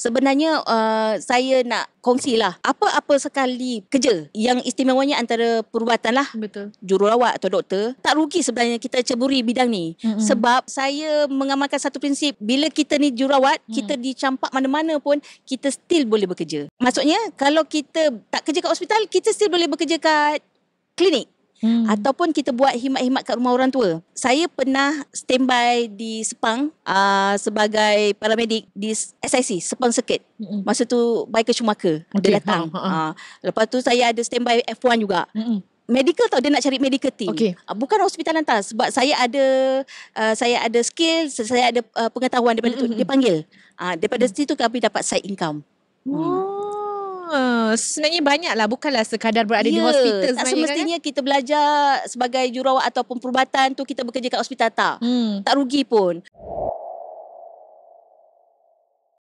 Sebenarnya saya nak kongsilah apa-apa sekali kerja yang istimewanya antara perubatan lah. Betul. Jururawat atau doktor, tak rugi sebenarnya kita ceburi bidang ni. Sebab saya mengamalkan satu prinsip, bila kita ni jururawat, kita dicampak mana-mana pun kita still boleh bekerja. Maksudnya kalau kita tak kerja kat hospital, kita still boleh bekerja kat klinik. Ataupun kita buat khidmat-khidmat kat rumah orang tua. Saya pernah standby di Sepang sebagai paramedik di SIC, Sepang Circuit. Masa tu Michael Schumacher dia datang. Lepas tu saya ada standby F1 juga. Medical tau, dia nak cari medical team. Bukan hospital hantar, sebab saya ada skill, saya ada pengetahuan daripada tu, dia panggil. Daripada situ kami dapat side income. Sebenarnya banyak lah, bukanlah sekadar berada di hospital. Tak semestinya kita belajar sebagai jururawat ataupun perubatan tu kita bekerja kat hospital, tak rugi pun.